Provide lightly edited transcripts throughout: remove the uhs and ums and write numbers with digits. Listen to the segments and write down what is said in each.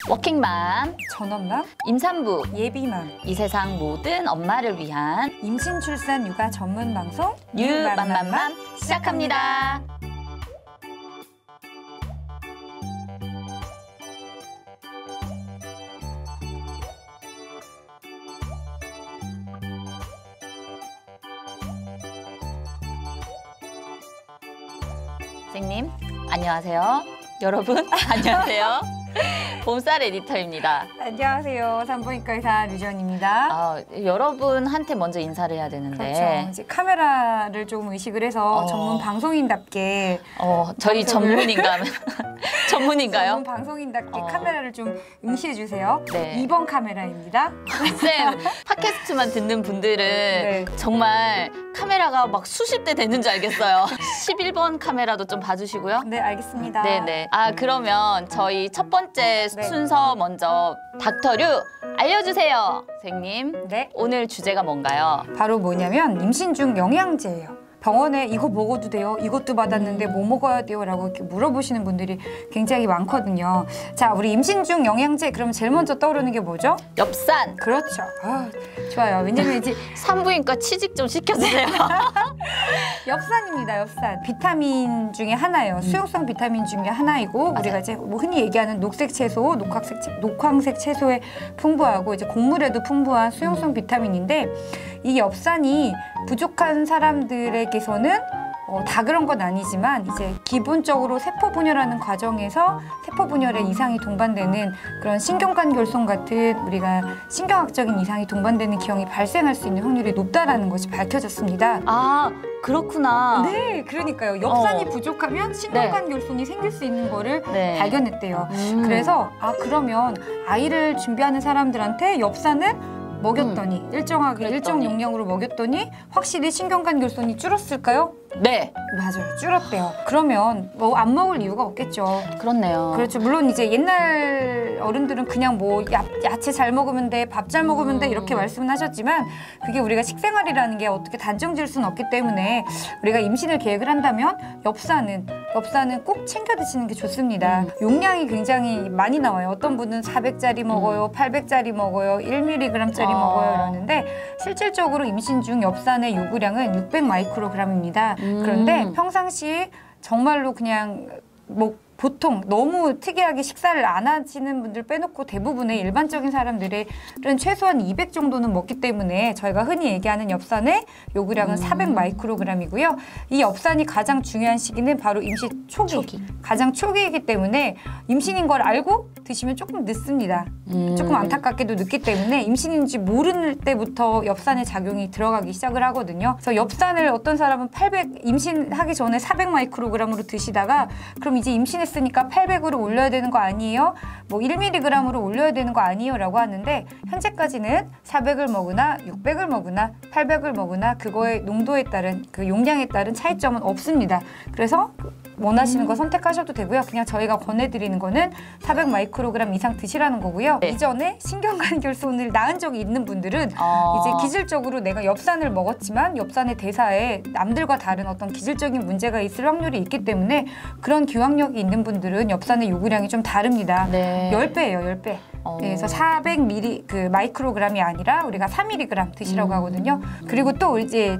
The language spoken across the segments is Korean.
워킹맘, 전업맘, 임산부, 예비맘, 이 세상 모든 엄마를 위한 임신, 출산, 육아 전문 방송 뉴맘맘맘 시작합니다. 선생님, 안녕하세요. 여러분, 안녕하세요. 봄쌀 에디터입니다. 안녕하세요. 산부인과 의사 류지원입니다. 여러분한테 먼저 인사를 해야 되는데. 그렇죠. 이제 카메라를 조금 의식을 해서 전문 방송인답게 저희 전문인가요? 전문 방송인답게 카메라를 좀 응시해 주세요. 네. 2번 카메라입니다. 쌤, 팟캐스트만 듣는 분들은 네. 정말 카메라가 막 수십 대 되는 줄 알겠어요. 11번 카메라도 좀 봐주시고요. 네, 알겠습니다. 네네. 그러면 저희 첫 번째 네. 순서 먼저 닥터류 알려주세요. 선생님, 네. 오늘 주제가 뭔가요? 바로 뭐냐면 임신 중 영양제예요. 병원에 이거 먹어도 돼요? 이것도 받았는데 뭐 먹어야 돼요? 라고 이렇게 물어보시는 분들이 굉장히 많거든요. 자, 우리 임신 중 영양제 그럼 제일 먼저 떠오르는 게 뭐죠? 엽산. 그렇죠. 좋아요. 왜냐면 이제 산부인과 취직 좀 시켜주세요. 엽산입니다. 엽산. 비타민 중에 하나예요. 수용성 비타민 중에 하나이고 우리가 이제 뭐 흔히 얘기하는 녹색 채소, 녹황색 채소에 풍부하고 이제 곡물에도 풍부한 수용성 비타민인데 이 엽산이 부족한 사람들에게서는 다 그런 건 아니지만 이제 기본적으로 세포 분열하는 과정에서 세포 분열에 이상이 동반되는 그런 신경관결손 같은 우리가 신경학적인 이상이 동반되는 기형이 발생할 수 있는 확률이 높다라는 것이 밝혀졌습니다. 그렇구나. 네, 그러니까요. 엽산이 부족하면 신경관결손이 생길 수 있는 거를 발견했대요. 그래서 그러면 아이를 준비하는 사람들한테 엽산을 먹였더니 일정 용량으로 먹였더니 확실히 신경관결손이 줄었을까요? 네. 맞아요. 줄었대요. 그러면 뭐 안 먹을 이유가 없겠죠. 그렇네요. 그렇죠. 물론 이제 옛날 어른들은 그냥 뭐 야채 잘 먹으면 돼, 밥 잘 먹으면 돼 이렇게 말씀은 하셨지만 그게 우리가 식생활이라는 게 어떻게 단정 지을 수는 없기 때문에 우리가 임신을 계획을 한다면 엽산은 꼭 챙겨 드시는 게 좋습니다. 용량이 굉장히 많이 나와요. 어떤 분은 400짜리 먹어요, 800짜리 먹어요, 1mg짜리 먹어요 이러는데 실질적으로 임신 중 엽산의 요구량은 600 마이크로그램입니다. 그런데 평상시에 정말로 그냥 보통 너무 특이하게 식사를 안 하시는 분들 빼놓고 대부분의 일반적인 사람들은 최소한 200 정도는 먹기 때문에 저희가 흔히 얘기하는 엽산의 요구량은 400 마이크로그램이고요. 이 엽산이 가장 중요한 시기는 바로 임신 초기. 가장 초기이기 때문에 임신인 걸 알고 드시면 조금 늦습니다. 조금 안타깝게도 늦기 때문에 임신인지 모르는 때부터 엽산의 작용이 들어가기 시작을 하거든요. 그래서 엽산을 어떤 사람은 임신하기 전에 400 마이크로그램으로 드시다가 그럼 이제 임신했으니까 800으로 올려야 되는 거 아니에요? 뭐 1mg으로 올려야 되는 거 아니에요? 라고 하는데 현재까지는 400을 먹으나 600을 먹으나 800을 먹으나 그거의 농도에 따른 그 용량에 따른 차이점은 없습니다. 그래서 원하시는 거 선택하셔도 되고요. 그냥 저희가 권해드리는 거는 400 마이크로그램 이상 드시라는 거고요. 네. 이전에 신경관결손을 낳은 적이 있는 분들은 이제 기질적으로 내가 엽산을 먹었지만 엽산의 대사에 남들과 다른 어떤 기질적인 문제가 있을 확률이 있기 때문에 그런 기왕력이 있는 분들은 엽산의 요구량이 좀 다릅니다. 네. 10배예요, 10배. 네, 그래서 400 마이크로그램이 아니라 우리가 4mg 드시라고 하거든요. 그리고 또 이제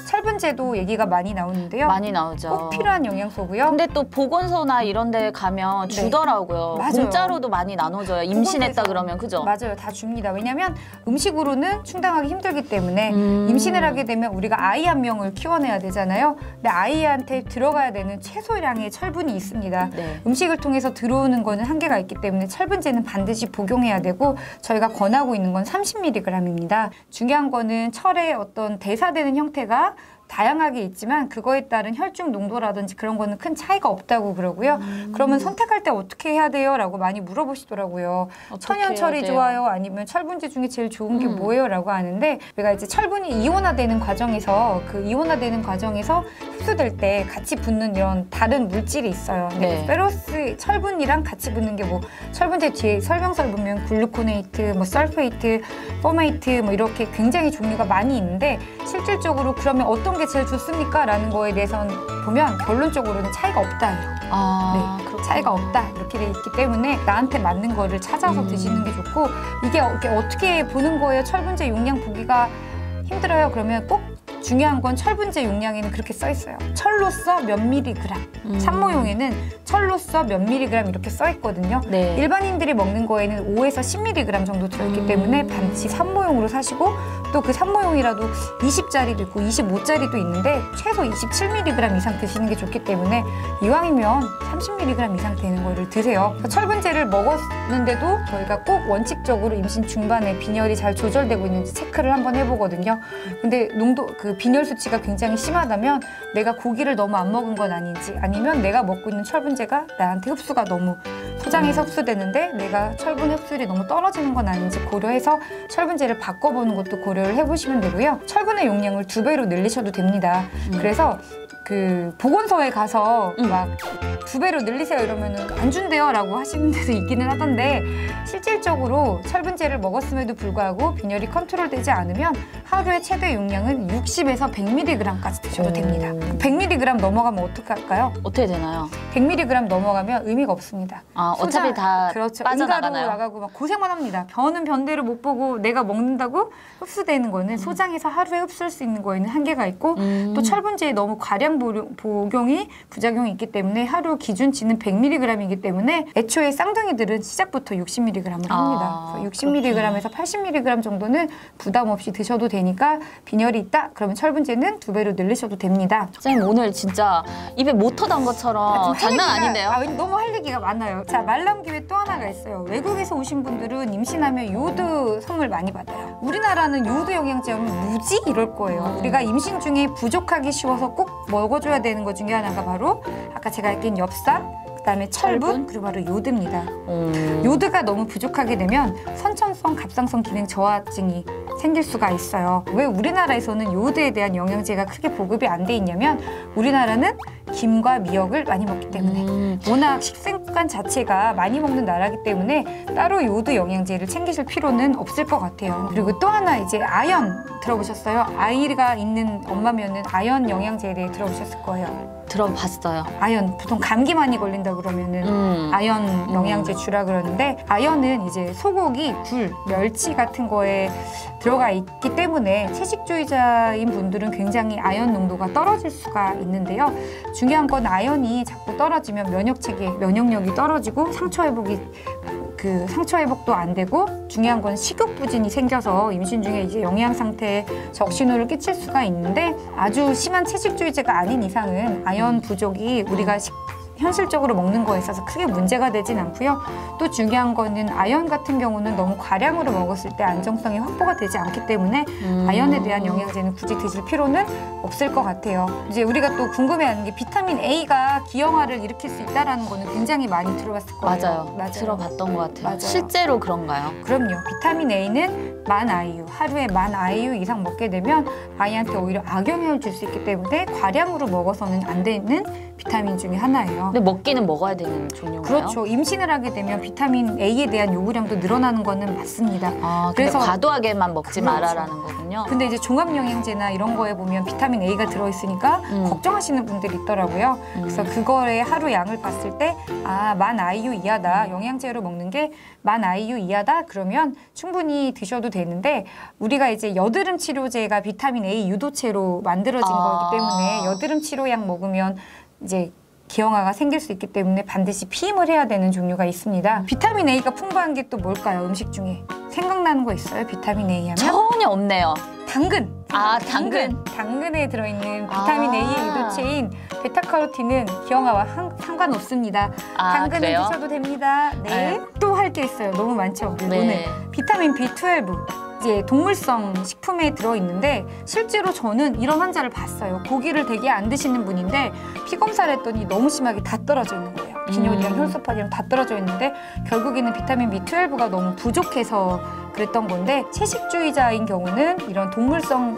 철분제도 얘기가 많이 나오는데요. 많이 나오죠. 꼭 필요한 영양소고요. 근데 또 보건소나 이런 데 가면 주더라고요. 맞아요. 공짜로도 많이 나눠줘요. 임신했다 그러면, 그죠? 맞아요. 다 줍니다. 왜냐면 음식으로는 충당하기 힘들기 때문에 임신을 하게 되면 우리가 아이 한 명을 키워내야 되잖아요. 근데 아이한테 들어가야 되는 최소량의 철분이 있습니다. 네. 음식을 통해서 들어오는 거는 한계가 있기 때문에 철분제는 반드시 복용해야 되고 저희가 권하고 있는 건 30mg입니다. 중요한 거는 철의 어떤 대사되는 형태가 다양하게 있지만 그거에 따른 혈중 농도라든지 그런 거는 큰 차이가 없다고 그러고요. 그러면 선택할 때 어떻게 해야 돼요? 라고 많이 물어보시더라고요. 천연철이 좋아요? 아니면 철분제 중에 제일 좋은 게 뭐예요? 라고 하는데 우리가 이제 철분이 이온화되는 과정에서 흡수될 때 같이 붙는 이런 다른 물질이 있어요. 네. 페로스 철분이랑 같이 붙는 게 뭐 철분제 뒤에 설명서를 보면 글루코네이트, 뭐 설페이트, 포메이트 뭐 이렇게 굉장히 종류가 많이 있는데 실질적으로 그러면 어떤 게 제일 좋습니까? 라는 거에 대해서는 보면 결론적으로는 차이가 없다예요. 네. 차이가 없다 이렇게 돼 있기 때문에 나한테 맞는 거를 찾아서 드시는 게 좋고 이게 어떻게 보는 거예요? 철분제 용량 보기가 힘들어요. 그러면 꼭 중요한 건 철분제 용량에는 그렇게 써 있어요. 철로서 몇 미리그램. 산모용에는 철로서 몇 미리그램 이렇게 써 있거든요. 네. 일반인들이 먹는 거에는 5에서 10미리그램 정도 들어있기 때문에 반드시 산모용으로 사시고 또 그 산모용이라도 20짜리도 있고 25짜리도 있는데 최소 27mg 이상 드시는 게 좋기 때문에 이왕이면 30mg 이상 되는 거를 드세요. 철분제를 먹었는데도 저희가 꼭 원칙적으로 임신 중반에 빈혈이 잘 조절되고 있는지 체크를 한번 해보거든요. 근데 그 빈혈 수치가 굉장히 심하다면 내가 고기를 너무 안 먹은 건 아닌지 아니면 내가 먹고 있는 철분제가 나한테 흡수가 너무 소장에서 흡수되는데 내가 철분 흡수율이 너무 떨어지는 건 아닌지 고려해서 철분제를 바꿔보는 것도 고려를 해보시면 되고요. 철분의 용량을 2배로 늘리셔도 됩니다. 그래서 그 보건소에 가서 막 2배로 늘리세요 이러면은 안 준대요 라고 하시는 데도 있기는 하던데 실질적으로 철분제를 먹었음에도 불구하고 빈혈이 컨트롤되지 않으면 하루에 최대 용량은 60에서 100mg까지 드셔도 됩니다. 100mg 넘어가면 어떻게 할까요? 어떻게 되나요? 100mg 넘어가면 의미가 없습니다. 아, 어차피 다 그렇죠. 빠져나가나요? 응가로 나가고 막 고생만 합니다. 변은 변대로 못 보고 내가 먹는다고 흡수되는 거는 소장에서 하루에 흡수할 수 있는 거에는 한계가 있고 또 철분제에 너무 과량 복용이 부작용이 있기 때문에 하루 기준치는 100mg이기 때문에 애초에 쌍둥이들은 시작부터 60mg을 합니다. 그래서 60mg에서 80mg 정도는 부담 없이 드셔도 되니까 빈혈이 있다? 그러면 철분제는 2배로 늘리셔도 됩니다. 선생님 오늘 진짜 입에 못 터던 것처럼 장난 아닌데요? 너무 할 얘기가 많아요. 자, 말 나온 김에 또 하나가 있어요. 외국에서 오신 분들은 임신하면 요오드 선물 많이 받아요. 우리나라는 요오드 영양제 하면 무지 이럴 거예요. 우리가 임신 중에 부족하기 쉬워서 꼭 먹어줘야 되는 것 중에 하나가 바로 아까 제가 얘기한 엽산, 그다음에 철분, 그리고 바로 요드입니다. 요드가 너무 부족하게 되면 선천성 갑상선 기능 저하증이 생길 수가 있어요. 왜 우리나라에서는 요오드에 대한 영양제가 크게 보급이 안 돼 있냐면 우리나라는 김과 미역을 많이 먹기 때문에 워낙 식습관 자체가 많이 먹는 나라기 때문에 따로 요오드 영양제를 챙기실 필요는 없을 것 같아요. 그리고 또 하나 이제 아연 들어보셨어요? 아이가 있는 엄마면은 아연 영양제에 대해 들어보셨을 거예요. 들어봤어요. 아연, 보통 감기 많이 걸린다 그러면은 아연 영양제 주라 그러는데 아연은 이제 소고기, 굴, 멸치 같은 거에 들어가 있기 때문에 채식주의자인 분들은 굉장히 아연 농도가 떨어질 수가 있는데요. 중요한 건 아연이 자꾸 떨어지면 면역력이 떨어지고 상처 회복도 안 되고 중요한 건 식욕 부진이 생겨서 임신 중에 이제 영양 상태에 적신호를 끼칠 수가 있는데 아주 심한 채식주의자가 아닌 이상은 아연 부족이 우리가 현실적으로 먹는 거에 있어서 크게 문제가 되진 않고요. 또 중요한 거는 아연 같은 경우는 너무 과량으로 먹었을 때 안정성이 확보가 되지 않기 때문에 아연에 대한 영양제는 굳이 드실 필요는 없을 것 같아요. 이제 우리가 또 궁금해하는 게 비타민 A가 기형아를 일으킬 수 있다는 거는 굉장히 많이 들어봤을 거예요. 맞아요. 들어봤던 것 같아요. 맞아요. 실제로 그런가요? 그럼요. 비타민 A는 10,000IU, 하루에 10,000IU 이상 먹게 되면 아이한테 오히려 악영향을 줄 수 있기 때문에 과량으로 먹어서는 안 되는 비타민 중에 하나예요. 근데 먹기는 먹어야 되는 종류인가요? 그렇죠. 임신을 하게 되면 비타민 A에 대한 요구량도 늘어나는 거는 맞습니다. 그래서 과도하게만 먹지 그렇죠. 마라라는 거군요. 근데 이제 종합영양제나 이런 거에 보면 비타민 A가 들어있으니까 걱정하시는 분들이 있더라고요. 그래서 그거의 하루 양을 봤을 때 10,000IU 이하다. 영양제로 먹는 게 10,000IU 이하다. 그러면 충분히 드셔도 되는데 우리가 이제 여드름 치료제가 비타민 A 유도체로 만들어진 거기 때문에 여드름 치료약 먹으면 이제 기형아가 생길 수 있기 때문에 반드시 피임을 해야 되는 종류가 있습니다. 비타민 A가 풍부한 게 또 뭘까요? 음식 중에 생각나는 거 있어요? 비타민 A 하면? 전혀 없네요. 당근! 당근. 당근에 들어있는 비타민 A의 유도체인 베타카로틴은 기형아와 상관없습니다. 당근은 그래요? 드셔도 됩니다. 네. 또 할 게 있어요. 너무 많죠? 네. 오늘 비타민 B12. 이제 동물성 식품에 들어있는데 실제로 저는 이런 환자를 봤어요. 고기를 되게 안 드시는 분인데 피 검사를 했더니 너무 심하게 다 떨어져 있는 거예요. 빈혈이랑 혈소판이랑 다 떨어져 있는데 결국에는 비타민 B12가 너무 부족해서 그랬던 건데 채식주의자인 경우는 이런 동물성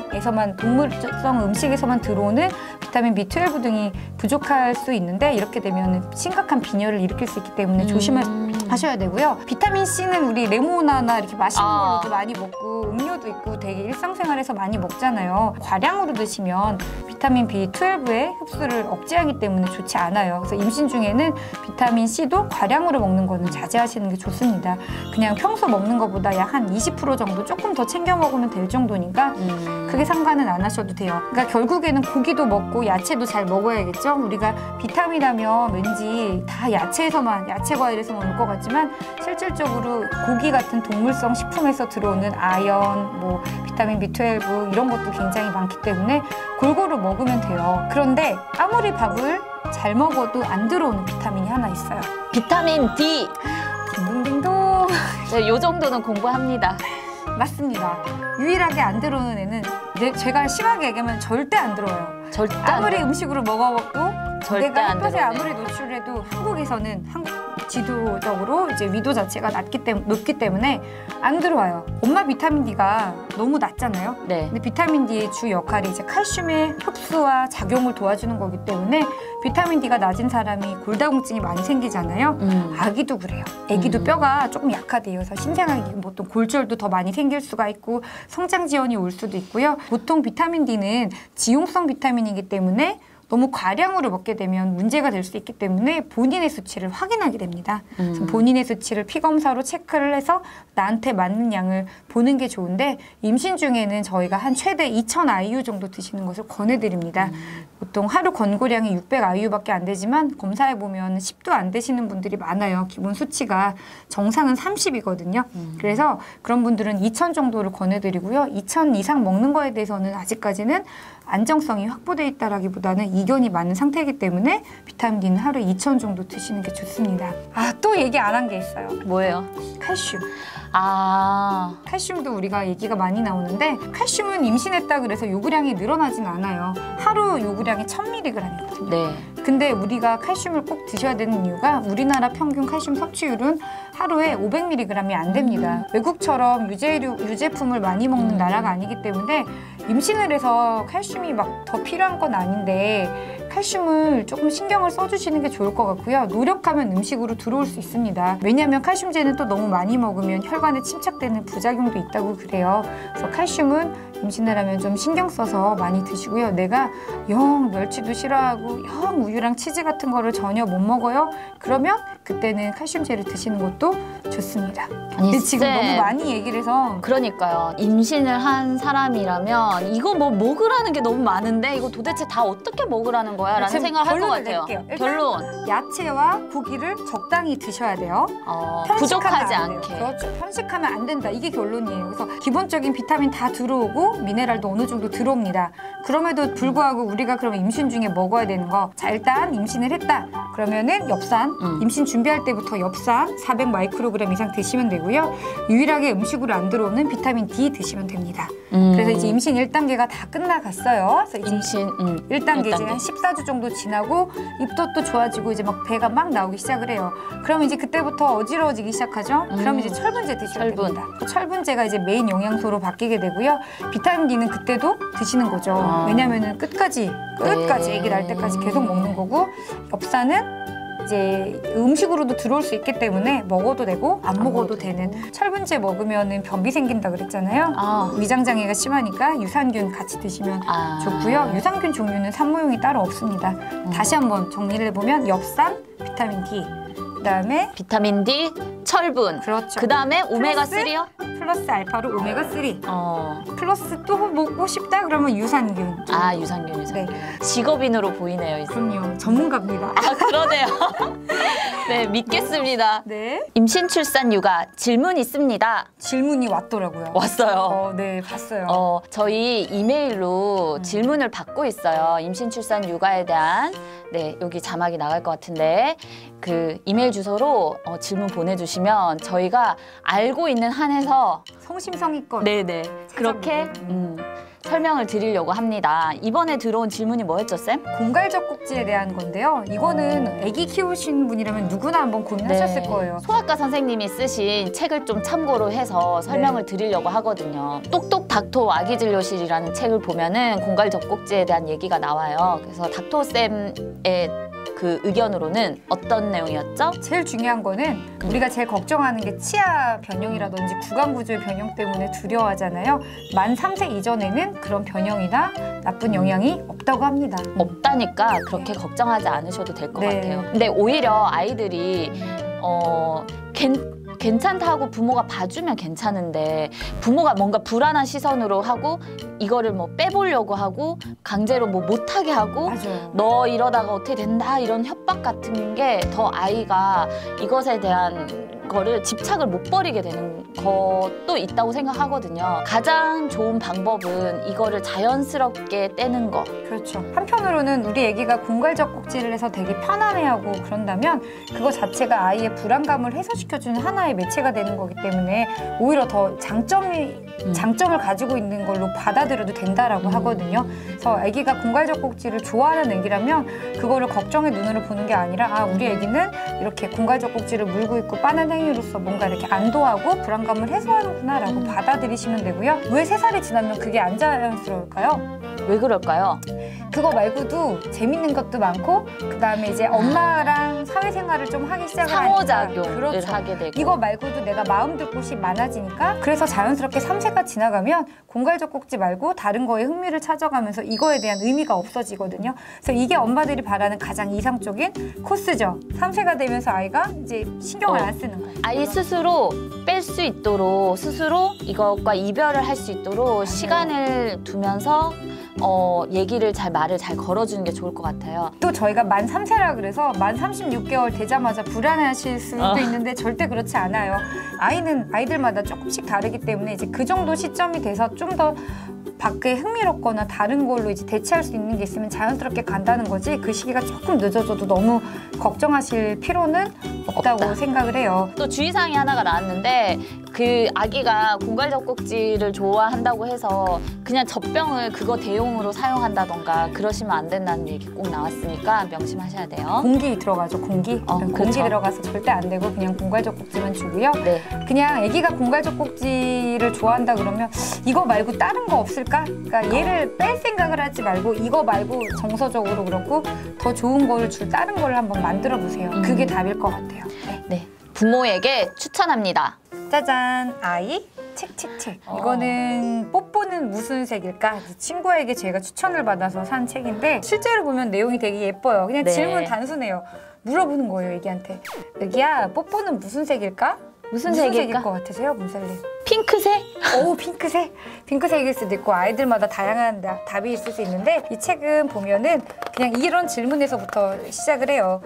음식에서만 들어오는 비타민 B12 등이 부족할 수 있는데 이렇게 되면 심각한 빈혈을 일으킬 수 있기 때문에 조심할 하셔야 되고요. 비타민 C는 우리 레모나나 이렇게 맛있는 아. 걸로도 많이 먹고 음료도 있고 되게 일상생활에서 많이 먹잖아요. 과량으로 드시면 비타민 B12의 흡수를 억제하기 때문에 좋지 않아요. 그래서 임신 중에는 비타민 C도 과량으로 먹는 거는 자제하시는 게 좋습니다. 그냥 평소 먹는 것보다 약 한 20% 정도 조금 더 챙겨 먹으면 될 정도니까 크게 상관은 안 하셔도 돼요. 그러니까 결국에는 고기도 먹고 야채도 잘 먹어야겠죠? 우리가 비타민 하면 왠지 다 야채에서만, 야채 과일에서만 올 것 같지만 실질적으로 고기 같은 동물성 식품에서 들어오는 아연, 뭐 비타민 B12 이런 것도 굉장히 많기 때문에 골고루 먹으면 돼요. 그런데 아무리 밥을 잘 먹어도 안 들어오는 비타민이 하나 있어요. 비타민 D. 딩동딩동. 네, 요 정도는 공부합니다. 맞습니다. 유일하게 안 들어오는 애는 제가 심하게 얘기하면 절대 안 들어와요. 절대 안 아무리 들어. 음식으로 먹어먹고 절대 내가 안 햇볕에 들어오네. 아무리 노출해도 한국에서는 지도적으로 이제 위도 자체가 높기 때문에 안 들어와요. 엄마 비타민 D가 너무 낮잖아요. 네. 근데 비타민 D의 주 역할이 이제 칼슘의 흡수와 작용을 도와주는 거기 때문에 비타민 D가 낮은 사람이 골다공증이 많이 생기잖아요. 아기도 그래요. 아기도 뼈가 조금 약하대요. 그래서 신생아기 보통 골절도 더 많이 생길 수가 있고 성장 지연이 올 수도 있고요. 보통 비타민 D는 지용성 비타민이기 때문에 너무 과량으로 먹게 되면 문제가 될 수 있기 때문에 본인의 수치를 확인하게 됩니다. 그래서 본인의 수치를 피검사로 체크를 해서 나한테 맞는 양을 보는 게 좋은데 임신 중에는 저희가 한 최대 2000 IU 정도 드시는 것을 권해드립니다. 보통 하루 권고량이 600 IU밖에 안 되지만 검사해보면 10도 안 되시는 분들이 많아요. 기본 수치가 정상은 30이거든요. 그래서 그런 분들은 2000 정도를 권해드리고요. 2000 이상 먹는 거에 대해서는 아직까지는 안정성이 확보돼 있다라기보다는 이견이 많은 상태이기 때문에 비타민 D는 하루에 2000 정도 드시는 게 좋습니다. 아, 또 얘기 안 한 게 있어요. 뭐예요? 칼슘. 아, 칼슘도 우리가 얘기가 많이 나오는데 칼슘은 임신했다 그래서 요구량이 늘어나진 않아요. 하루 요구량이 1000mg이거든요. 네. 근데 우리가 칼슘을 꼭 드셔야 되는 이유가 우리나라 평균 칼슘 섭취율은 하루에 500mg이 안 됩니다. 외국처럼 유제품을 많이 먹는 나라가 아니기 때문에 임신을 해서 칼슘이 막 더 필요한 건 아닌데 칼슘을 조금 신경을 써주시는 게 좋을 것 같고요. 노력하면 음식으로 들어올 수 있습니다. 왜냐하면 칼슘제는 또 너무 많이 먹으면 혈관에 침착되는 부작용도 있다고 그래요. 그래서 칼슘은 임신을 하면 좀 신경 써서 많이 드시고요. 내가 영 멸치도 싫어하고 영 우유랑 치즈 같은 거를 전혀 못 먹어요. 그러면 그때는 칼슘제를 드시는 것도 좋습니다. 아니, 근데 지금 쌤. 너무 많이 얘기를 해서 그러니까요. 임신을 한 사람이라면 이거 뭐 먹으라는 게 너무 많은데 이거 도대체 다 어떻게 먹으라는 거야? 라는 지금 생각을 할 것 결론을 같아요. 낼게요. 일단 결론. 야채와 고기를 적당히 드셔야 돼요. 부족하지 편식하면 안 않게. 돼요. 그렇죠. 편식하면 안 된다. 이게 결론이에요. 그래서 기본적인 비타민 다 들어오고 미네랄도 어느 정도 들어옵니다. 그럼에도 불구하고 우리가 그럼 임신 중에 먹어야 되는 거. 자, 일단 임신을 했다. 그러면은 엽산, 임신 준비할 때부터 엽산 400 마이크로그램 이상 드시면 되고요. 유일하게 음식으로 안 들어오는 비타민 D 드시면 됩니다. 그래서 이제 임신 1단계가 다 끝나갔어요. 그래서 이제 임신 1단계 이제 한 14주 정도 지나고 입도 또 좋아지고 이제 막 배가 막 나오기 시작을 해요. 그럼 이제 그때부터 어지러워지기 시작하죠. 그럼 이제 철분제 드셔야 철분. 됩니다. 철분제가 이제 메인 영양소로 바뀌게 되고요. 비타민 D는 그때도 드시는 거죠. 왜냐면은 끝까지 아기 날 때까지 계속 먹는 거고 엽산은 이제 음식으로도 들어올 수 있기 때문에 먹어도 되고 안 먹어도 되는 철분제 먹으면은 변비 생긴다 그랬잖아요. 위장 장애가 심하니까 유산균 같이 드시면 좋고요. 유산균 종류는 산모용이 따로 없습니다. 다시 한번 정리를 해보면 엽산, 비타민 D, 그다음에 비타민 D, 철분. 그렇죠. 그다음에 오메가 3요? 플러스 알파로 오메가 3. 플러스 또 먹고 싶다 그러면 유산균. 유산균. 네. 직업인으로 보이네요, 이제. 그럼요. 전문가입니다. 그러네요. 네, 믿겠습니다. 네. 임신, 출산, 육아 질문 있습니다. 질문이 왔더라고요. 왔어요. 네, 봤어요. 저희 이메일로 질문을 받고 있어요. 임신, 출산, 육아에 대한. 네, 여기 자막이 나갈 것 같은데 그 이메일 주소로 질문 보내주시면 저희가 알고 있는 한에서 성심성의껏 네네 그렇게 설명을 드리려고 합니다. 이번에 들어온 질문이 뭐였죠, 쌤? 공갈젖꼭지에 대한 건데요. 이거는 아기 키우시는 분이라면 누구나 한번 고민하셨을 거예요. 소아과 선생님이 쓰신 책을 좀 참고로 해서 설명을 드리려고 하거든요. 똑똑 닥터 아기진료실이라는 책을 보면은 공갈젖꼭지에 대한 얘기가 나와요. 그래서 닥터쌤의 그 의견으로는 어떤 내용이었죠? 제일 중요한 거는 우리가 제일 걱정하는 게 치아 변형이라든지 구강 구조의 변형 때문에 두려워하잖아요. 만 3세 이전에는 그런 변형이나 나쁜 영향이 없다고 합니다. 없다니까 그렇게 걱정하지 않으셔도 될 것 네. 같아요. 근데 오히려 아이들이 괜찮다고 부모가 봐주면 괜찮은데 부모가 뭔가 불안한 시선으로 하고 이거를 뭐 빼보려고 하고 강제로 뭐 못하게 하고 맞아요. 너 이러다가 어떻게 된다 이런 협박 같은 게 더 아이가 이것에 대한 거를 집착을 못 버리게 되는 것도 있다고 생각하거든요. 가장 좋은 방법은 이거를 자연스럽게 떼는 거. 그렇죠. 한편으로는 우리 애기가 공갈적 꼭지를 해서 되게 편안해하고 그런다면 그거 자체가 아이의 불안감을 해소시켜주는 하나의 매체가 되는 거기 때문에 오히려 더 장점을 가지고 있는 걸로 받아들여도 된다라고 하거든요. 그래서 아기가 공갈적 꼭지를 좋아하는 애기라면 그거를 걱정의 눈으로 보는 게 아니라 아, 우리 애기는 이렇게 공갈적 꼭지를 물고 있고 빠는 행위로서 뭔가 이렇게 안도하고 불안감을 해소하는구나 라고 받아들이시면 되고요. 왜 3살이 지나면 그게 안 자연스러울까요? 왜 그럴까요? 그거 말고도 재밌는 것도 많고 그다음에 이제 엄마랑 사회생활을 좀 하기 시작을 하니까 상호작용을 그렇죠. 하게 되고 이거 말고도 내가 마음 둘 곳이 많아지니까 그래서 자연스럽게 3세가 지나가면 공갈적 꼭지 말고 다른 거에 흥미를 찾아가면서 이거에 대한 의미가 없어지거든요. 그래서 이게 엄마들이 바라는 가장 이상적인 코스죠. 3세가 되면서 아이가 이제 신경을 안 쓰는 거예요. 아이 스스로 뺄 수 있도록 스스로 이것과 이별을 할 수 있도록 시간을 두면서 얘기를 말을 잘 걸어주는 게 좋을 것 같아요. 또 저희가 만 3세라 그래서 만 36개월 되자마자 불안해하실 수도 있는데 절대 그렇지 않아요. 아이는 아이들마다 조금씩 다르기 때문에 이제 그 정도 시점이 돼서 좀 더 밖에 흥미롭거나 다른 걸로 이제 대체할 수 있는 게 있으면 자연스럽게 간다는 거지 그 시기가 조금 늦어져도 너무 걱정하실 필요는 없다고 생각을 해요. 또 주의사항이 하나가 나왔는데 그 아기가 공갈적 꼭지를 좋아한다고 해서 그냥 젖병을 그거 대용으로 사용한다던가 그러시면 안 된다는 얘기 꼭 나왔으니까 명심하셔야 돼요. 공기 들어가죠, 공기. 공기 그렇죠. 들어가서 절대 안 되고 그냥 공갈적 꼭지만 주고요. 네. 그냥 아기가 공갈적 꼭지를 좋아한다 그러면 이거 말고 다른 거 없을까? 그러니까 얘를 뺄 생각을 하지 말고 이거 말고 정서적으로 그렇고 더 좋은 거를 줄 다른 거를 한번 만들어 보세요. 그게 답일 것 같아요. 네. 네. 부모에게 추천합니다. 짜잔, 아이 책. 이거는 뽀뽀는 무슨 색일까? 친구에게 제가 추천을 받아서 산 책인데 실제로 보면 내용이 되게 예뻐요. 그냥 네. 질문 단순해요. 물어보는 거예요, 애기한테. 애기야, 뽀뽀는 무슨 색일까? 무슨 색일 색일까? 것 같으세요, 문살님? 핑크색? 오, 핑크색? 핑크색일 수도 있고 아이들마다 다양한 답이 있을 수 있는데 이 책은 보면은 그냥 이런 질문에서부터 시작을 해요.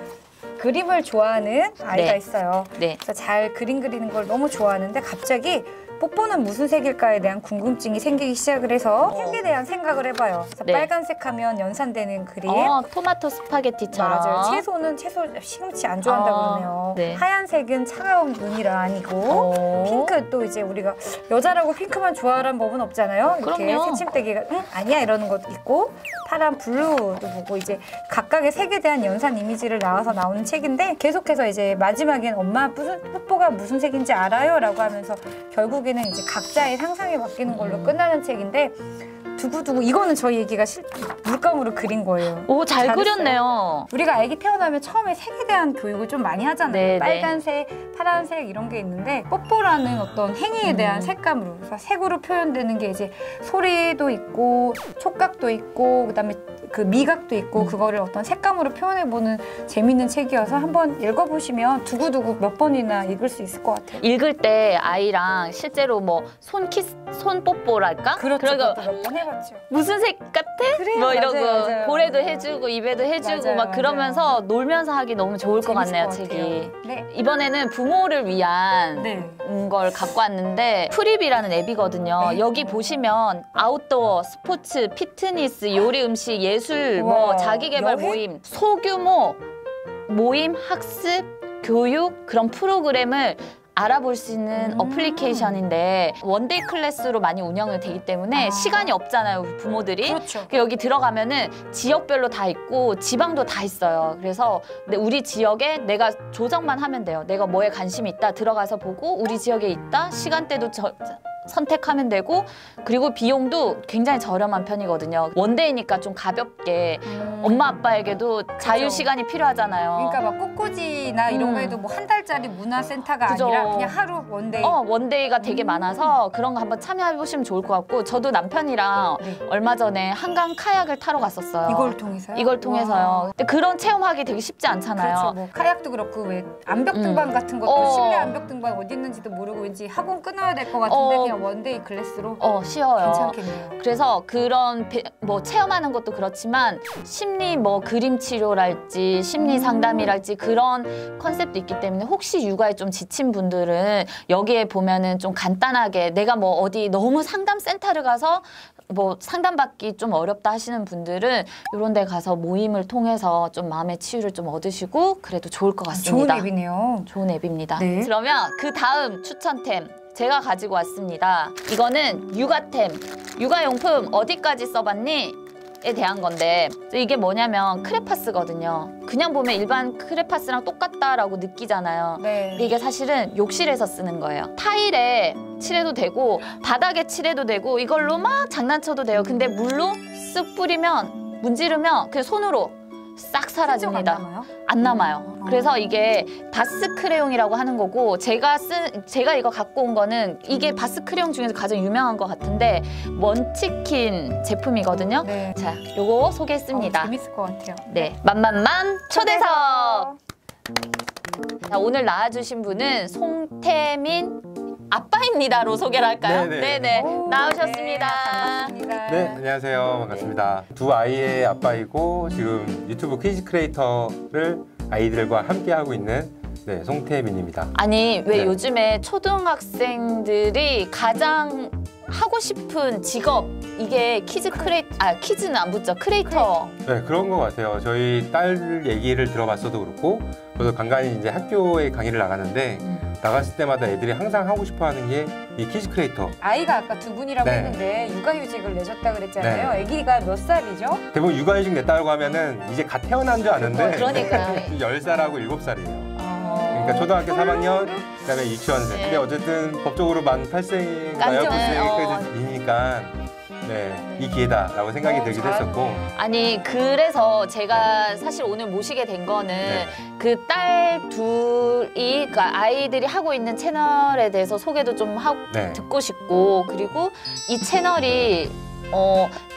그림을 좋아하는 아이가 네. 있어요. 네. 그래서 잘 그림 그리는 걸 너무 좋아하는데 갑자기 뽀뽀는 무슨 색일까에 대한 궁금증이 생기기 시작을 해서 색에 대한 생각을 해봐요. 그래서 네. 빨간색 하면 연산되는 그림. 토마토 스파게티처럼. 맞아요. 채소는 시금치 안 좋아한다 그러네요. 네. 하얀색은 차가운 눈이라 아니고 핑크 또 이제 우리가 여자라고 핑크만 좋아하라는 법은 없잖아요. 이렇게 그럼요. 새침대기가 응? 아니야 이러는 것도 있고 파란 블루도 보고 이제 각각의 색에 대한 연산 이미지를 나와서 나오는 책인데 계속해서 이제 마지막엔 엄마 뽀뽀가 무슨 색인지 알아요? 라고 하면서 결국에는 이제 각자의 상상에 맡기는 걸로 끝나는 책인데 두고두고 이거는 저희 얘기가 물감으로 그린 거예요. 오, 잘 잘했어요. 그렸네요. 우리가 아기 태어나면 처음에 색에 대한 교육을 좀 많이 하잖아요. 네, 빨간색, 파란색 이런 게 있는데 뽀뽀라는 어떤 행위에 대한 색감으로 그래서 색으로 표현되는 게 이제 소리도 있고 촉각도 있고 그다음에 그 미각도 있고 그거를 어떤 색감으로 표현해보는 재밌는 책이어서 한번 읽어보시면 두고두고 몇 번이나 읽을 수 있을 것 같아요. 읽을 때 아이랑 실제로 뭐 손 뽀뽀랄까? 그렇죠. 그러니까 그것도 몇 번 해봤죠. 무슨 색 같아? 그래요, 뭐 이러고 맞아요. 볼에도 해주고 입에도 해주고 맞아요, 막 그러면서 놀면서 하기 너무 좋을 것 재밌을 같네요, 것 책이. 같아요. 네. 이번에는 부모를 위한 네. 걸 갖고 왔는데 프립이라는 앱이거든요. 네. 여기 보시면 아웃도어, 스포츠, 피트니스, 요리, 음식, 예술, 우와, 뭐 자기개발 여행? 모임, 소규모 모임, 학습, 교육 그런 프로그램을 알아볼 수 있는 어플리케이션인데 원데이 클래스로 많이 운영이 되기 때문에 시간이 없잖아요, 부모들이. 그렇죠. 여기 들어가면은 지역별로 다 있고 지방도 다 있어요. 그래서 우리 지역에 내가 조정만 하면 돼요. 내가 뭐에 관심이 있다 들어가서 보고 우리 지역에 있다 시간대도 선택하면 되고 그리고 비용도 굉장히 저렴한 편이거든요. 원데이니까 좀 가볍게 엄마 아빠에게도 자유 시간이 필요하잖아요. 그러니까 막 꽃꽂이나 이런 거에도 뭐 한 달짜리 문화센터가 그죠. 아니라 그냥 하루 원데이. 원데이가 되게 많아서 그런 거 한번 참여해 보시면 좋을 것 같고 저도 남편이랑 네. 얼마 전에 한강 카약을 타러 갔었어요. 이걸 통해서요? 이걸 통해서요. 와. 근데 그런 체험하기 되게 쉽지 않잖아요. 그렇죠. 뭐 카약도 그렇고 왜 암벽 등반 같은 것도 실내 암벽 등반 어디 있는지도 모르고 왠지 학원 끊어야 될 것 같은데 그냥 원데이 클래스로 쉬워요. 괜찮겠네요. 그래서 그런 뭐 체험하는 것도 그렇지만 심리 뭐 그림 치료랄지 심리 상담이랄지 그런 컨셉도 있기 때문에 혹시 육아에 좀 지친 분들은 여기에 보면은 좀 간단하게 내가 뭐 어디 너무 상담 센터를 가서 뭐 상담받기 좀 어렵다 하시는 분들은 이런 데 가서 모임을 통해서 좀 마음의 치유를 좀 얻으시고 그래도 좋을 것 같습니다. 좋은 앱이네요. 좋은 앱입니다. 네. 그러면 그 다음 추천템 제가 가지고 왔습니다. 이거는 육아템. 육아용품 어디까지 써봤니? 에 대한 건데 이게 뭐냐면 크레파스거든요. 그냥 보면 일반 크레파스랑 똑같다라고 느끼잖아요. 네. 근데 이게 사실은 욕실에서 쓰는 거예요. 타일에 칠해도 되고 바닥에 칠해도 되고 이걸로 막 장난쳐도 돼요. 근데 물로 쓱 뿌리면 문지르면 그냥 손으로 싹 사라집니다. 안 남아요. 그래서 이게 바스 크레용이라고 하는 거고 제가 이거 갖고 온 거는 이게 바스 크레용 중에서 가장 유명한 것 같은데 먼치킨 제품이거든요. 네. 자, 요거 소개했습니다. 재밌을 것 같아요. 네, 만만만 초대석. 자, 오늘 나와주신 분은 송태민 아빠입니다로 소개를 할까요? 네네. 오, 나오셨습니다. 네, 반갑습니다. 네, 안녕하세요. 반갑습니다. 두 아이의 아빠이고 지금 유튜브 퀴즈 크리에이터를 아이들과 함께 하고 있는 송태민입니다. 아니 왜 네. 요즘에 초등학생들이 가장 하고 싶은 직업 이게 퀴즈는 안 붙죠. 크리에이터. 네, 그런 것 같아요. 저희 딸 얘기를 들어봤어도 그렇고 저도 간간히 이제 학교에 강의를 나가는데 나갔을 때마다 애들이 항상 하고 싶어하는 게 이 퀴즈 크리에이터. 아이가 아까 두 분이라고 네. 했는데 육아휴직을 내셨다 그랬잖아요. 네. 아기가 몇 살이죠? 대부분 육아휴직 냈다고 하면은 이제 갓 태어난 줄 아는데 그러니까요. 10살하고 7살이에요. 그러니까 초등학교 3학년, 그다음에 유치원생. 네. 근데 어쨌든 법적으로 만 8세인가요? 깜짝이야. 9세까지니까 이 기회다라고 생각이 들기도 했었고. 아니 그래서 제가 사실 오늘 모시게 된 거는 네. 그 딸 둘이 그러니까 아이들이 하고 있는 채널에 대해서 소개도 좀 하고 네. 듣고 싶고 그리고 이 채널이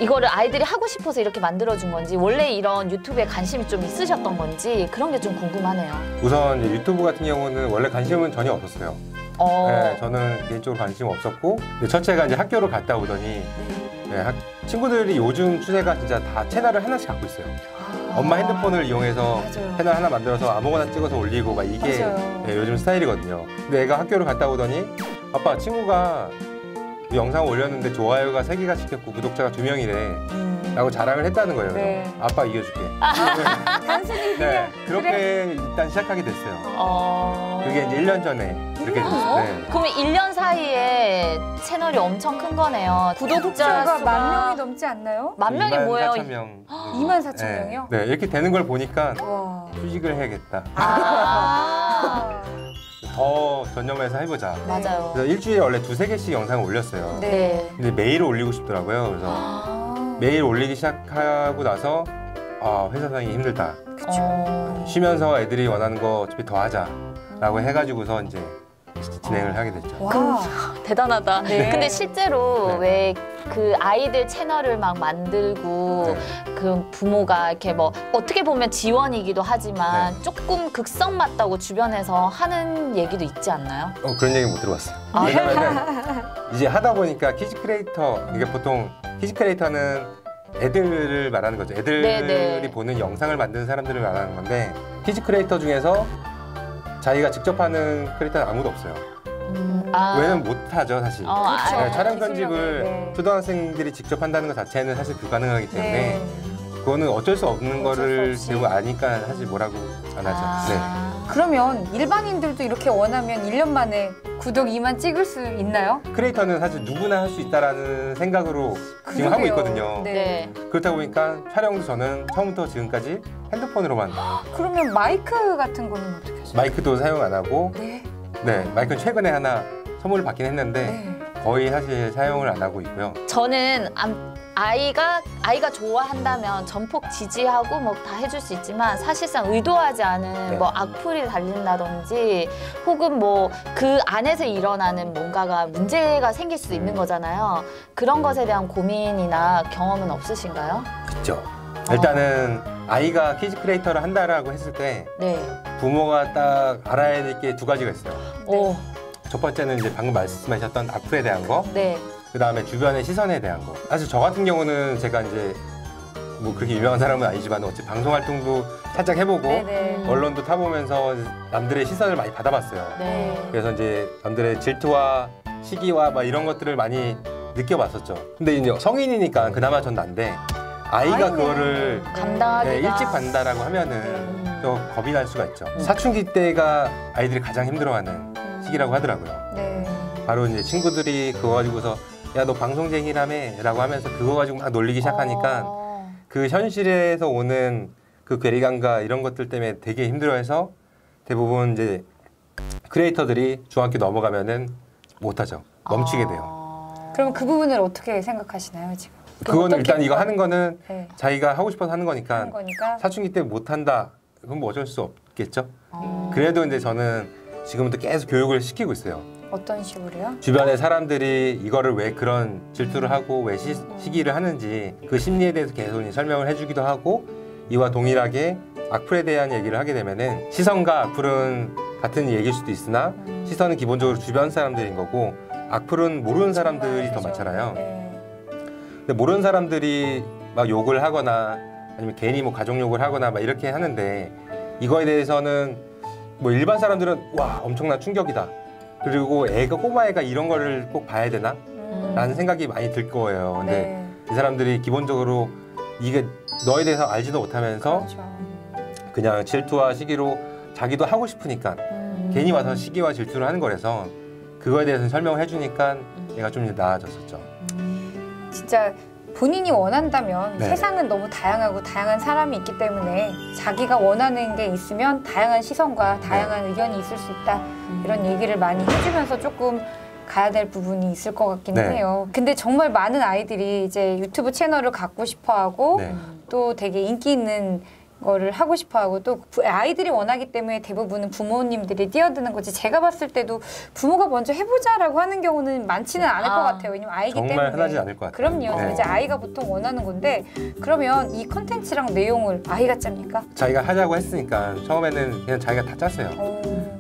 이거를 아이들이 하고 싶어서 이렇게 만들어준 건지 원래 이런 유튜브에 관심이 좀 있으셨던 건지 그런 게 좀 궁금하네요. 우선 이제 유튜브 같은 경우는 원래 관심은 전혀 없었어요. 네, 저는 개인적으로 관심 없었고 근데 첫째가 이제 학교를 갔다 오더니 친구들이 요즘 추세가 진짜 다 채널을 하나씩 갖고 있어요. 엄마 핸드폰을 이용해서 맞아요. 채널 하나 만들어서 아무거나 찍어서 올리고 막 이게 맞아요. 요즘 스타일이거든요. 근데 애가 학교를 갔다 오더니 아빠 친구가 이 영상 올렸는데 좋아요가 3개가 찍혔고 구독자가 2명이래 라고 자랑을 했다는 거예요. 그래서 네. 아빠 이겨줄게. 단순히 네, 그냥 그렇게 일단 시작하게 됐어요. 그게 이제 1년 전에 이렇게 됐어요. 네. 그러면 1년 사이에 채널이 엄청 큰 거네요. 구독자 구독자가 수가 10,000명이 넘지 않나요? 10,000명이 뭐예요? 24,000명. 24,000명이요? 네, 이렇게 되는 걸 보니까 와. 휴직을 해야겠다. 아, 더 전념해서 해보자. 맞아요. 그래서 일주일에 원래 2-3개씩 영상을 올렸어요. 네. 근데 매일 올리고 싶더라고요. 그래서 매일 올리기 시작하고 나서 회사 다니기 힘들다. 쉬면서 애들이 원하는 거 어차피 더 하자라고 해가지고서 이제 진행을 하게 됐죠. 와. 대단하다. 네. 근데 실제로 네. 왜 그 아이들 채널을 막 만들고 그 부모가 이렇게 뭐 어떻게 보면 지원이기도 하지만 조금 극성 맞다고 주변에서 하는 얘기도 있지 않나요? 그런 얘기 못 들어봤어요. 왜냐면은 이제 하다 보니까 퀴즈 크리에이터 이게 보통 퀴즈 크리에이터는 애들을 말하는 거죠. 애들이 네네. 보는 영상을 만드는 사람들을 말하는 건데 퀴즈 크리에이터 중에서 자기가 직접 하는 크리에이터는 아무도 없어요. 왜냐면 못하죠 사실. 그렇죠. 네, 촬영 기술력을, 편집을 네. 초등학생들이 직접 한다는 것 자체는 사실 불가능하기 때문에 네. 그거는 어쩔 수 없는 어쩔 수 거를 없이. 대부분 아니까 사실 뭐라고 안 하죠. 네. 그러면 일반인들도 이렇게 원하면 1년 만에 구독 2만 찍을 수 있나요? 크리에이터는 사실 누구나 할 수 있다라는 생각으로 지금 하고 그러게요. 있거든요. 네. 네. 그렇다 보니까 촬영도 저는 처음부터 지금까지 핸드폰으로만 그러면 마이크 같은 거는 어떻게 하세요? 마이크도 사용 안 하고 네. 마이크는 최근에 하나 선물을 받긴 했는데 네. 거의 사실 사용을 안 하고 있고요. 저는 아이가 좋아한다면 전폭 지지하고 뭐 다 해줄 수 있지만 사실상 의도하지 않은 네. 뭐 악플이 달린다든지 혹은 뭐 그 안에서 일어나는 뭔가가 문제가 생길 수 있는 거잖아요. 그런 것에 대한 고민이나 경험은 없으신가요? 그렇죠. 일단은 아이가 키즈 크리에이터를 한다라고 했을 때 네. 부모가 딱 알아야 될 게 두 가지가 있어요. 오, 첫 번째는 이제 방금 말씀하셨던 악플에 대한 거, 네. 그 다음에 주변의 시선에 대한 거. 사실 저 같은 경우는 제가 이제 뭐 그렇게 유명한 사람은 아니지만 어찌 방송 활동도 살짝 해보고 네네. 언론도 타보면서 남들의 시선을 많이 받아봤어요. 네. 그래서 이제 남들의 질투와 시기와 막 이런 것들을 많이 느껴봤었죠. 근데 이제 성인이니까 그나마 전 난데 아이가 아이는 그거를 감당하기가 일찍 간다라고 하면은 네. 또 겁이 날 수가 있죠. 사춘기 때가 아이들이 가장 힘들어하는 시기라고 하더라고요. 네. 바로 이제 친구들이 그거 가지고서 야 너 방송쟁이라며 라고 하면서 그거 가지고 막 놀리기 시작하니까 그 현실에서 오는 그 괴리감과 이런 것들 때문에 되게 힘들어해서 대부분 이제 크리에이터들이 중학교 넘어가면은 못하죠. 멈추게 돼요. 그럼 그 부분을 어떻게 생각하시나요, 지금? 그거는 일단 어떻게 이거 하는 거는 네. 자기가 하고 싶어서 하는 거니까 하는 거니까. 사춘기 때 못한다. 그건 뭐 어쩔 수 없겠죠. 그래도 이제 저는 지금부터 계속 교육을 시키고 있어요. 어떤 식으로요? 주변의 사람들이 이거를 왜 그런 질투를 하고 왜 시기를 하는지 그 심리에 대해서 계속 설명을 해주기도 하고 이와 동일하게 악플에 대한 얘기를 하게 되면은 시선과 악플은 같은 얘기일 수도 있으나 시선은 기본적으로 주변 사람들인 거고 악플은 모르는 사람들이 더 많잖아요. 네. 근데 모르는 사람들이 막 욕을 하거나 아니면 괜히 뭐 가족 욕을 하거나 막 이렇게 하는데 이거에 대해서는 뭐 일반 사람들은 와 엄청난 충격이다. 그리고 꼬마애가 이런 거를 꼭 봐야 되나? 라는 생각이 많이 들 거예요. 근데 네. 이 사람들이 기본적으로 이게 너에 대해서 알지도 못하면서 그렇죠. 그냥 질투와 시기로 자기도 하고 싶으니까 괜히 와서 시기와 질투를 하는 거라서 그거에 대해서 설명을 해주니까 얘가 좀 나아졌었죠. 진짜 본인이 원한다면 네. 세상은 너무 다양하고 다양한 사람이 있기 때문에 자기가 원하는 게 있으면 다양한 시선과 다양한 의견이 있을 수 있다. 이런 얘기를 많이 해주면서 조금 가야 될 부분이 있을 것 같기는 네. 해요. 근데 정말 많은 아이들이 이제 유튜브 채널을 갖고 싶어하고 네. 또 되게 인기 있는 거를 하고 싶어하고 또 아이들이 원하기 때문에 대부분은 부모님들이 뛰어드는 거지. 제가 봤을 때도 부모가 먼저 해보자라고 하는 경우는 많지는 않을 것 같아요. 왜냐면 아이기 정말 때문에. 흔하지 않을 것 같아요. 그럼요. 네. 이제 아이가 보통 원하는 건데 그러면 이 컨텐츠랑 내용을 아이가 짭니까? 자기가 하자고 했으니까 처음에는 그냥 자기가 다 짰어요.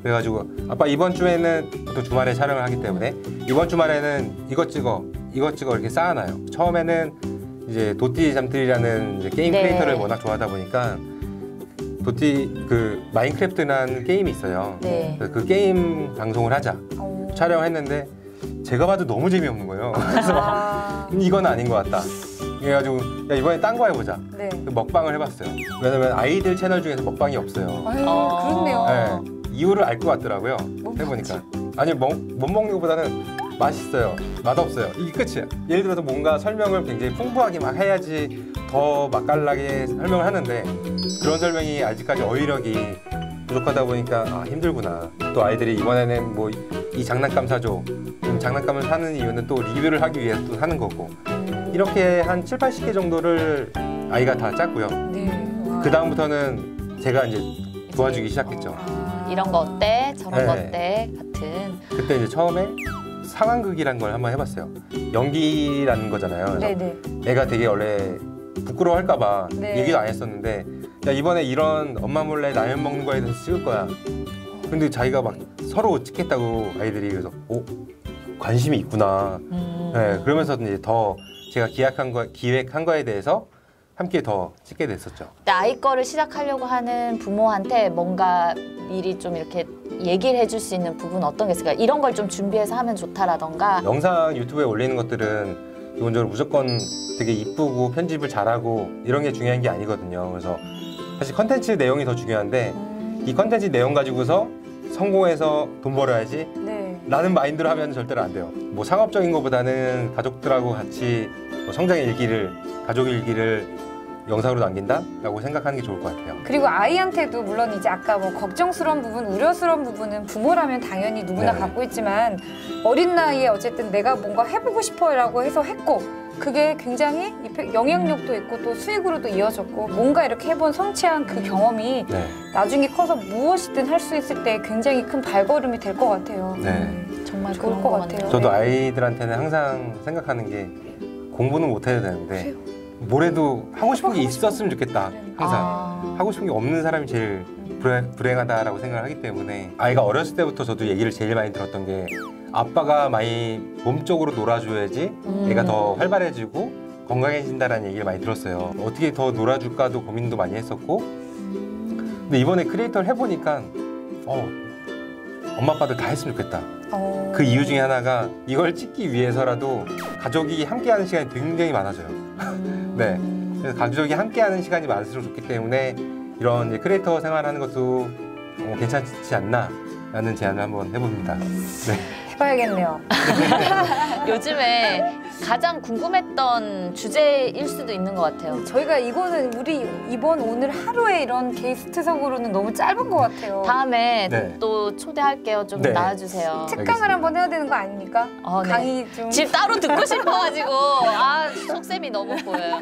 그래가지고 아빠 이번 주에는 보통 주말에 촬영을 하기 때문에 이번 주말에는 이것 찍어 이렇게 쌓아놔요. 처음에는 이제 도티 잠들이라는 이제 게임 네. 크리에이터를 워낙 좋아하다 보니까 도티 그 마인크래프트라는 게임이 있어요. 네. 그래서 그 게임 방송을 하자 촬영했는데 제가 봐도 너무 재미없는 거예요. 그래서 막 이건 아닌 것 같다. 그래가지고 야 이번에 딴 거 해보자. 네. 먹방을 해봤어요. 왜냐면 아이들 채널 중에서 먹방이 없어요. 아유, 그렇네요. 네, 이유를 알 것 같더라고요. 해보니까. 아니 못 먹는 것보다는 맛있어요. 맛없어요. 이게 끝이야. 예를 들어서 뭔가 설명을 굉장히 풍부하게 막 해야지 더 맛깔나게 설명을 하는데 그런 설명이 아직까지 어휘력이 부족하다 보니까 아 힘들구나. 또 아이들이 이번에는 뭐 이 장난감 사줘. 장난감을 사는 이유는 또 리뷰를 하기 위해서 또 사는 거고. 이렇게 한 7, 80개 정도를 아이가 다 짰고요. 네. 그 다음부터는 제가 이제 도와주기 시작했죠. 이런 거 어때? 저런 거 네. 어때? 같은. 그때 이제 처음에 상황극이라는 걸 한번 해봤어요. 연기라는 거잖아요. 그래서 네네. 애가 되게 원래 부끄러워할까봐 네. 얘기도 안 했었는데 야 이번에 이런 엄마 몰래 라면 먹는 거에 대해서 찍을 거야. 근데 자기가 막 서로 찍겠다고 아이들이 그래서 관심이 있구나. 네, 그러면서 이제 더 제가 기획한 거에 대해서 함께 더 찍게 됐었죠. 근데 아이 거를 시작하려고 하는 부모한테 뭔가 미리 좀 이렇게 얘기를 해줄 수 있는 부분 어떤 게 있을까요? 이런 걸 좀 준비해서 하면 좋다라던가. 영상 유튜브에 올리는 것들은 기본적으로 무조건 되게 이쁘고 편집을 잘하고 이런 게 중요한 게 아니거든요. 그래서 사실 컨텐츠 내용이 더 중요한데 이 컨텐츠 내용 가지고서 성공해서 돈 벌어야지 네. 라는 마인드로 하면 절대로 안 돼요. 뭐 상업적인 것보다는 가족들하고 같이 뭐 성장의 일기를 가족 일기를 영상으로 남긴다라고 생각하는 게 좋을 것 같아요. 그리고 아이한테도 물론 이제 아까 뭐 걱정스러운 부분, 우려스러운 부분은 부모라면 당연히 누구나 네. 갖고 있지만 어린 나이에 어쨌든 내가 뭔가 해보고 싶어라고 해서 했고 그게 굉장히 영향력도 있고 또 수익으로도 이어졌고 뭔가 이렇게 해본 성취한 그 경험이 네. 나중에 커서 무엇이든 할 수 있을 때 굉장히 큰 발걸음이 될 것 같아요. 네. 정말 좋을 그런 것 것 같아요. 같아요. 저도 아이들한테는 항상 생각하는 게 공부는 못 해도 되는데 뭐래도 하고 싶은 게 있었으면 좋겠다. 항상 하고 싶은 게 없는 사람이 제일 불행하다라고 생각을 하기 때문에 아이가 어렸을 때부터 저도 얘기를 제일 많이 들었던 게 아빠가 많이 몸쪽으로 놀아줘야지 애가 더 활발해지고 건강해진다라는 얘기를 많이 들었어요. 어떻게 더 놀아줄까도 고민도 많이 했었고 근데 이번에 크리에이터를 해보니까 엄마 아빠들 다 했으면 좋겠다. 그 이유 중에 하나가 이걸 찍기 위해서라도 가족이 함께하는 시간이 굉장히 많아져요. 네, 그래서 가족이 함께하는 시간이 많을수록 좋기 때문에 이런 이제 크리에이터 생활하는 것도 괜찮지 않나라는 제안을 한번 해봅니다. 네. 해봐야겠네요. 요즘에 가장 궁금했던 주제일 수도 있는 것 같아요. 저희가 이거는 우리 오늘 하루에 이런 게스트석으로는 너무 짧은 것 같아요. 다음에 네. 또 초대할게요. 좀 네. 나와주세요. 특강을 한번 해야 되는 거 아닙니까? 네. 강의 좀. 지금 따로 듣고 싶어가지고 속셈이 너무 보여요.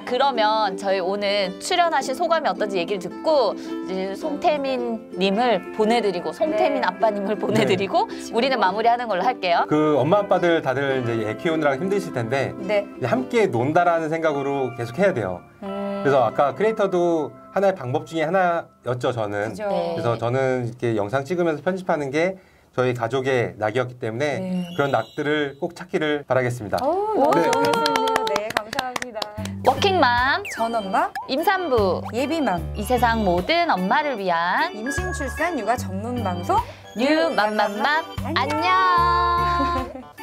그러면 저희 오늘 출연하신 소감이 어떤지 얘기를 듣고 이제 송태민님을 보내드리고 송태민 네. 아빠님을 보내드리고 우리는 마무리하는 걸로 할게요. 그 엄마 아빠들 다들 이제 애 키우느라 힘드실 텐데 네. 이제 함께 논다라는 생각으로 계속 해야 돼요. 그래서 아까 크리에이터도 하나의 방법 중에 하나였죠, 저는. 그죠. 네. 그래서 저는 이렇게 영상 찍으면서 편집하는 게 저희 가족의 낙이었기 때문에 네. 그런 낙들을 꼭 찾기를 바라겠습니다. 너무 네. 좋은 말씀이네요. 네, 감사합니다. 워킹맘, 전엄마, 임산부, 예비맘, 이 세상 모든 엄마를 위한 임신, 출산, 육아 전문 방송 뉴맘맘맘 안녕.